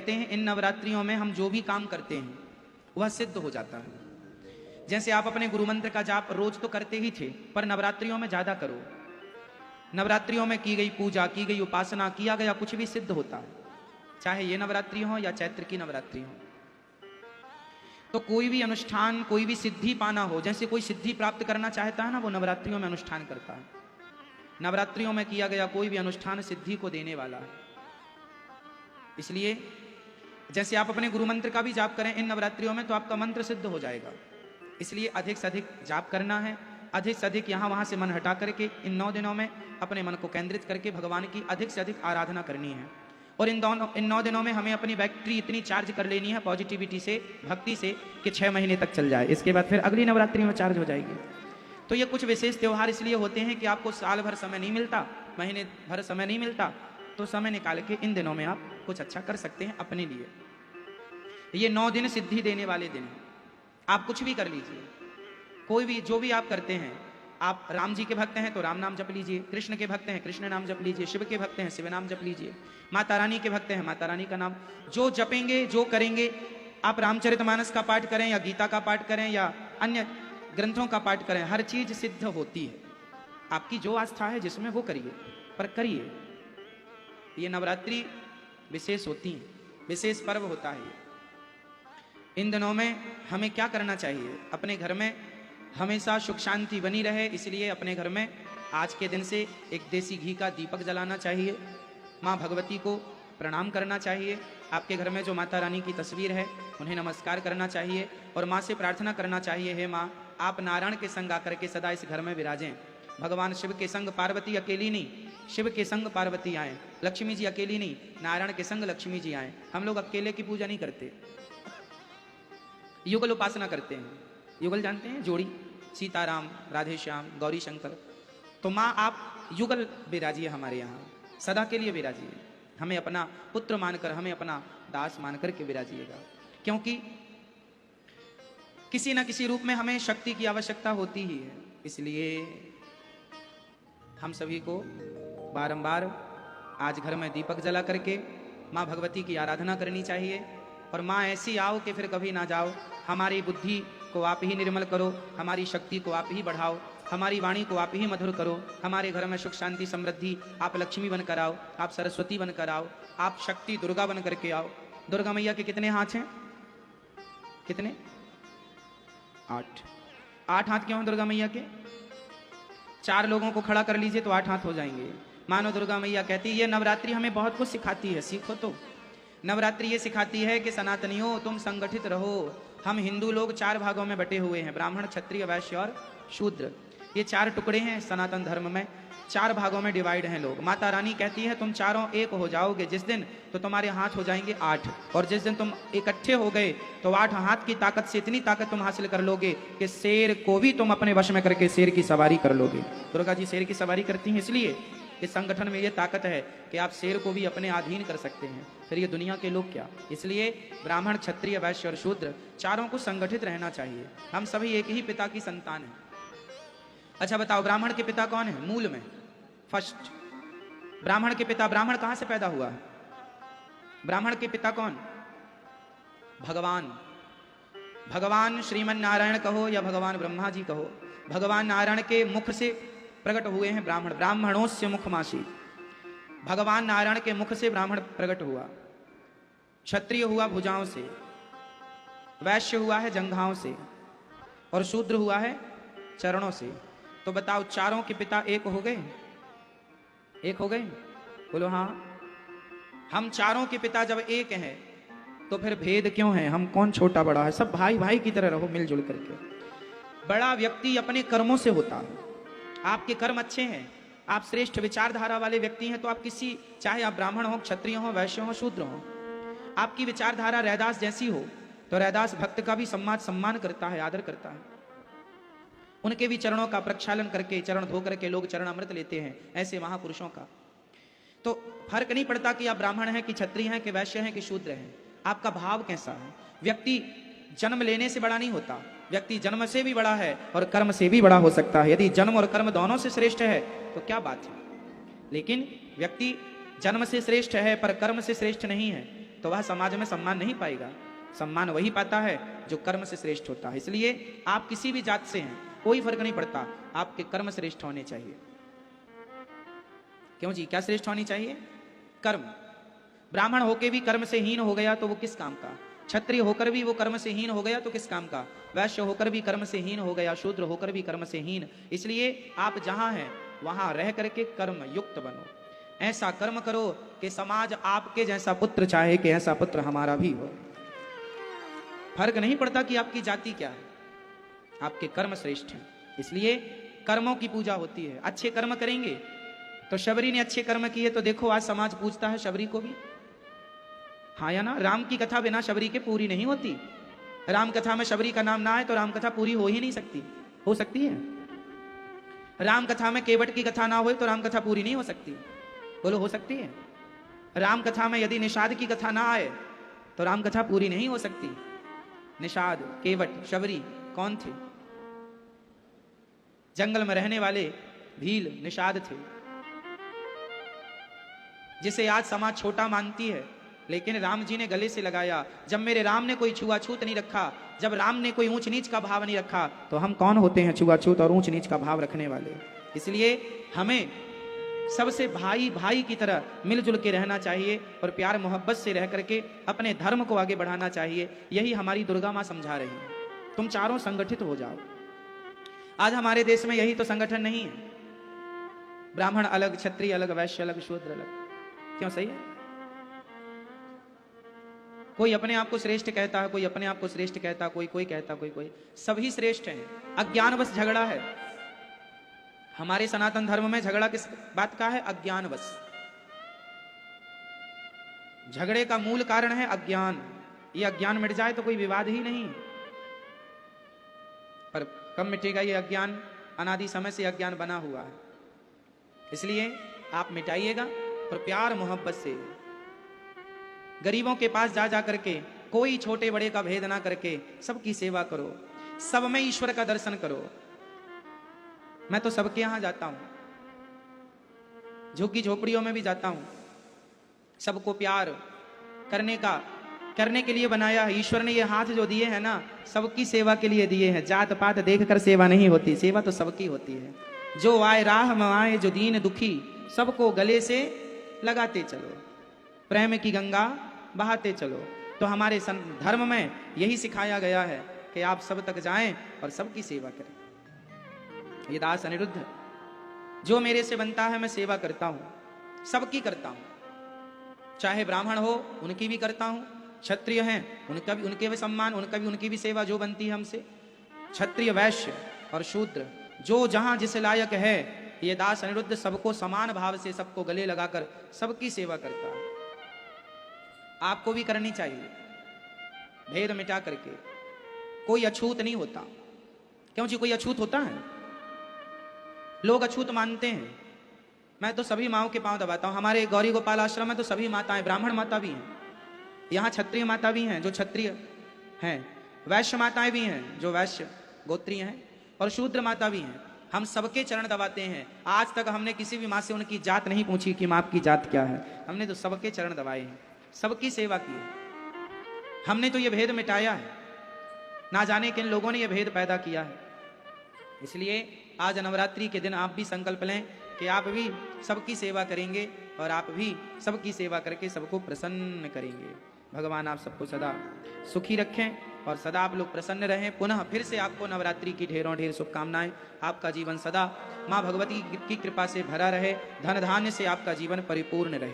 कहते हैं इन नवरात्रियों में हम जो भी काम करते हैं वह सिद्ध हो जाता है। जैसे आप अपने गुरु मंत्र का जाप रोज तो करते ही थे, पर नवरात्रियों में ज्यादा करो। नवरात्रियों में की गई पूजा, की गई उपासना, किया गया कुछ भी सिद्ध होता है, चाहे ये नवरात्रि हो या चैत्र की नवरात्रि हो। तो कोई भी अनुष्ठान, कोई भी सिद्धि पाना हो, जैसे कोई सिद्धि प्राप्त करना चाहता है ना, वो नवरात्रियों में अनुष्ठान करता है। नवरात्रियों में किया गया कोई भी अनुष्ठान सिद्धि को देने वाला है। इसलिए जैसे आप अपने गुरु मंत्र का भी जाप करें इन नवरात्रियों में तो आपका मंत्र सिद्ध हो जाएगा। इसलिए अधिक से अधिक जाप करना है, अधिक से अधिक यहाँ वहाँ से मन हटा करके इन 9 दिनों में अपने मन को केंद्रित करके भगवान की अधिक से अधिक आराधना करनी है। और इन 9 दिनों में हमें अपनी बैटरी इतनी चार्ज कर लेनी है पॉजिटिविटी से, भक्ति से, कि 6 महीने तक चल जाए। इसके बाद फिर अगली नवरात्रि में चार्ज हो जाएगी। तो ये कुछ विशेष त्यौहार इसलिए होते हैं कि आपको साल भर समय नहीं मिलता, महीने भर समय नहीं मिलता, तो समय निकाल के इन दिनों में आप कुछ अच्छा कर सकते हैं अपने लिए। ये 9 दिन सिद्धि देने वाले दिन हैं। आप कुछ भी कर लीजिए, कोई भी जो भी आप करते हैं। आप राम जी के भक्त हैं तो राम नाम जप लीजिए, कृष्ण के भक्त हैं कृष्ण नाम जप लीजिए, शिव के भक्त हैं शिव नाम जप लीजिए, माता रानी के भक्त हैं माता रानी का नाम जो जपेंगे, जो करेंगे। आप रामचरितमानस का पाठ करें या गीता का पाठ करें या अन्य ग्रंथों का पाठ करें, हर चीज सिद्ध होती है। आपकी जो आस्था है जिसमें वो करिए, पर करिए। ये नवरात्रि विशेष होती है, विशेष पर्व होता है। इन दिनों में हमें क्या करना चाहिए? अपने घर में हमेशा सुख शांति बनी रहे, इसलिए अपने घर में आज के दिन से एक देसी घी का दीपक जलाना चाहिए। माँ भगवती को प्रणाम करना चाहिए। आपके घर में जो माता रानी की तस्वीर है उन्हें नमस्कार करना चाहिए और माँ से प्रार्थना करना चाहिए, हे माँ आप नारायण के संग आकर के सदा इस घर में विराजें। भगवान शिव के संग पार्वती अकेली नहीं, शिव के संग पार्वती आए। लक्ष्मी जी अकेली नहीं, नारायण के संग लक्ष्मी जी आए। हम लोग अकेले की पूजा नहीं करते, युगल उपासना करते हैं। युगल जानते हैं? जोड़ी, सीताराम, राधे श्याम, गौरी शंकर। तो माँ आप युगल विराजिए हमारे यहाँ, सदा के लिए विराजिए। हमें अपना पुत्र मानकर, हमें अपना दास मानकर के विराजिएगा, क्योंकि किसी न किसी रूप में हमें शक्ति की आवश्यकता होती ही है। इसलिए हम सभी को बारंबार आज घर में दीपक जला करके माँ भगवती की आराधना करनी चाहिए। और माँ ऐसी आओ कि फिर कभी ना जाओ। हमारी बुद्धि को आप ही निर्मल करो, हमारी शक्ति को आप ही बढ़ाओ, हमारी वाणी को आप ही मधुर करो। हमारे घर में सुख शांति समृद्धि आप लक्ष्मी बनकर आओ, आप सरस्वती बनकर आओ, आप शक्ति दुर्गा बन करके आओ। दुर्गा मैया के कितने हाथ हैं? कितने? 8। 8 हाथ क्यों हैं दुर्गा मैया के? 4 लोगों को खड़ा कर लीजिए तो 8 हाथ हो जाएंगे। मानो दुर्गा मैया कहती है ये नवरात्रि हमें बहुत कुछ सिखाती है, सीखो तो। नवरात्रि ये सिखाती है कि सनातनियों तुम संगठित रहो। हम हिंदू लोग 4 भागों में बटे हुए हैं, ब्राह्मण, क्षत्रिय, वैश्य और शूद्र। ये 4 टुकड़े हैं सनातन धर्म में, 4 भागों में डिवाइड हैं लोग। माता रानी कहती है तुम चारों एक हो जाओगे जिस दिन, तो तुम्हारे हाथ हो जाएंगे 8। और जिस दिन तुम इकट्ठे हो गए तो 8 हाथ की ताकत से इतनी ताकत तुम हासिल कर लोगे कि शेर को भी तुम अपने वश में करके शेर की सवारी कर लोगे। दुर्गा जी शेर की सवारी करती हैं, इसलिए इस संगठन में ये ताकत है कि आप शेर को भी अपने अधीन कर सकते हैं। फिर ये दुनिया के लोग क्या। इसलिए ब्राह्मण, क्षत्रिय, वैश्य और शूद्र चारों को संगठित रहना चाहिए। हम सभी एक ही पिता की संतान हैं। अच्छा बताओ, ब्राह्मण के पिता कौन है? मूल में फर्स्ट ब्राह्मण के पिता, ब्राह्मण कहां से पैदा हुआ? ब्राह्मण के पिता कौन? भगवान। भगवान श्रीमन नारायण कहो या भगवान ब्रह्मा जी कहो, भगवान नारायण के मुख से प्रकट हुए हैं ब्राह्मण। ब्राह्मणों से मुखमासी, भगवान नारायण के मुख से ब्राह्मण प्रकट हुआ। क्षत्रिय हुआ भुजाओं से, वैश्य हुआ है जंघाओं से, और शूद्र हुआ है चरणों से। तो बताओ चारों के पिता एक हो गए? एक हो गए? बोलो हाँ। हम चारों के पिता जब एक हैं तो फिर भेद क्यों है? हम कौन छोटा बड़ा है? सब भाई भाई की तरह रहो मिलजुल करके। बड़ा व्यक्ति अपने कर्मों से होता है। आपके कर्म अच्छे हैं, आप श्रेष्ठ विचारधारा वाले व्यक्ति हैं, तो आप किसी, चाहे आप ब्राह्मण हो, क्षत्रिय हो, वैश्य हो, शूद्र हो, आपकी विचारधारा रैदास जैसी हो तो रैदास भक्त का भी सम्मान करता है, आदर करता है। उनके भी चरणों का प्रक्षालन करके, चरण धो करके लोग चरण अमृत लेते हैं, ऐसे महापुरुषों का। तो फर्क नहीं पड़ता कि आप ब्राह्मण हैं कि क्षत्रिय हैं कि वैश्य हैं कि शूद्र हैं, आपका भाव कैसा है। व्यक्ति जन्म लेने से बड़ा नहीं होता, व्यक्ति जन्म से भी बड़ा है और कर्म से भी बड़ा हो सकता है। यदि जन्म और कर्म दोनों से श्रेष्ठ है तो क्या बात है। लेकिन व्यक्ति जन्म से श्रेष्ठ है पर कर्म से श्रेष्ठ नहीं है, तो वह समाज में सम्मान नहीं पाएगा। सम्मान वही पाता है जो कर्म से श्रेष्ठ होता है। इसलिए आप किसी भी जात से हैं, कोई फर्क नहीं पड़ता, आपके कर्म श्रेष्ठ होने चाहिए। क्यों जी, क्या श्रेष्ठ होनी चाहिए? कर्म। ब्राह्मण होकर भी कर्म से हीन हो गया तो वो किस काम का? क्षत्रिय होकर भी वो कर्म से हीन हो गया तो किस काम का? वैश्य होकर भी कर्म से हीन हो गया, शूद्र होकर भी कर्म से हीन। इसलिए आप जहां हैं वहां रह करके कर्म युक्त बनो। ऐसा कर्म करो कि समाज आपके जैसा पुत्र चाहे कि ऐसा पुत्र हमारा भी हो। फर्क नहीं पड़ता कि आपकी जाति क्या है, आपके कर्म श्रेष्ठ हैं। इसलिए कर्मों की पूजा होती है। अच्छे कर्म करेंगे तो शबरी ने अच्छे कर्म किए तो देखो आज समाज पूजता है शबरी को भी। हाँ या ना? राम की कथा बिना शबरी के पूरी नहीं होती। राम कथा में शबरी का नाम ना आए तो राम कथा पूरी हो ही नहीं सकती। हो सकती है? राम कथा में केवट की कथा ना हो तो राम कथा पूरी नहीं हो सकती। बोलो, हो सकती है? राम कथा में यदि निषाद की कथा ना आए तो राम कथा पूरी नहीं हो सकती। निषाद, केवट, शबरी कौन थे? जंगल में रहने वाले भील निषाद थे, जिसे आज समाज छोटा मानती है, लेकिन राम जी ने गले से लगाया। जब मेरे राम ने कोई छुआछूत नहीं रखा, जब राम ने कोई ऊंच नीच का भाव नहीं रखा, तो हम कौन होते हैं छुआछूत और ऊंच नीच का भाव रखने वाले? इसलिए हमें सबसे भाई भाई की तरह मिलजुल के रहना चाहिए और प्यार मोहब्बत से रह करके अपने धर्म को आगे बढ़ाना चाहिए। यही हमारी दुर्गा माँ समझा रही है। तुम चारों संगठित हो जाओ। आज हमारे देश में यही तो संगठन नहीं है। ब्राह्मण अलग, क्षत्रिय अलग, वैश्य अलग, शूद्र अलग। क्यों? सही है? कोई अपने आप को श्रेष्ठ कहता है, कोई अपने आप को श्रेष्ठ कहता, कोई कोई कहता, कोई। सभी श्रेष्ठ हैं। अज्ञान बस झगड़ा है। हमारे सनातन धर्म में झगड़ा किस बात का है? अज्ञान बस। झगड़े का मूल कारण है अज्ञान। ये अज्ञान मिट जाए तो कोई विवाद ही नहीं। पर कब मिटेगा ये अज्ञान? अनादि समय से अज्ञान बना हुआ है। इसलिए आप मिटाइएगा और प्यार मोहब्बत से गरीबों के पास जा जा करके कोई छोटे बड़े का भेद ना करके सबकी सेवा करो, सब में ईश्वर का दर्शन करो। मैं तो सबके यहां जाता हूं, झुग्गी झोपड़ियों में भी जाता हूं। सबको प्यार करने के लिए बनाया है ईश्वर ने। ये हाथ जो दिए हैं ना, सबकी सेवा के लिए दिए हैं। जात पात देखकर सेवा नहीं होती, सेवा तो सबकी होती है। जो आए राह में आए, जो दीन दुखी, सबको गले से लगाते चलो, प्रेम की गंगा बहाते चलो। तो हमारे धर्म में यही सिखाया गया है कि आप सब तक जाएं और सबकी सेवा करें। ये दास अनिरुद्ध, जो मेरे से बनता है मैं सेवा करता हूं, सबकी करता हूं। चाहे ब्राह्मण हो उनकी भी करता हूं, क्षत्रिय हैं उनका भी, उनके भी सम्मान, उनकी भी सेवा जो बनती है हमसे। क्षत्रिय, वैश्य और शूद्र जो जहां जिस लायक है, ये दास अनिरुद्ध सबको समान भाव से, सबको गले लगाकर सबकी सेवा करता है। आपको भी करनी चाहिए, भेद मिटा करके। कोई अछूत नहीं होता। क्यों जी? कोई अछूत होता है? लोग अछूत मानते हैं। मैं तो सभी माओं के पांव दबाता हूं। हमारे गौरी गोपाल आश्रम में तो सभी माताएं, ब्राह्मण माता भी हैं, यहाँ क्षत्रिय माता भी हैं जो क्षत्रिय हैं, वैश्य माताएं भी हैं जो वैश्य गोत्रीय हैं, और शूद्र माता भी हैं। हम सबके चरण दबाते हैं। आज तक हमने किसी भी माँ से उनकी जात नहीं पूछी कि माँ आपकी जात क्या है। हमने तो सबके चरण दबाए हैं, सबकी सेवा की है। हमने तो ये भेद मिटाया है। ना जाने किन लोगों ने ये भेद पैदा किया है। इसलिए आज नवरात्रि के दिन आप भी संकल्प लें कि आप भी सबकी सेवा करेंगे और आप भी सबकी सेवा करके सबको प्रसन्न करेंगे। भगवान आप सबको सदा सुखी रखें और सदा आप लोग प्रसन्न रहें। पुनः फिर से आपको नवरात्रि की ढेरों ढेर शुभकामनाएं। आपका जीवन सदा माँ भगवती की कृपा से भरा रहे, धन धान्य से आपका जीवन परिपूर्ण रहे।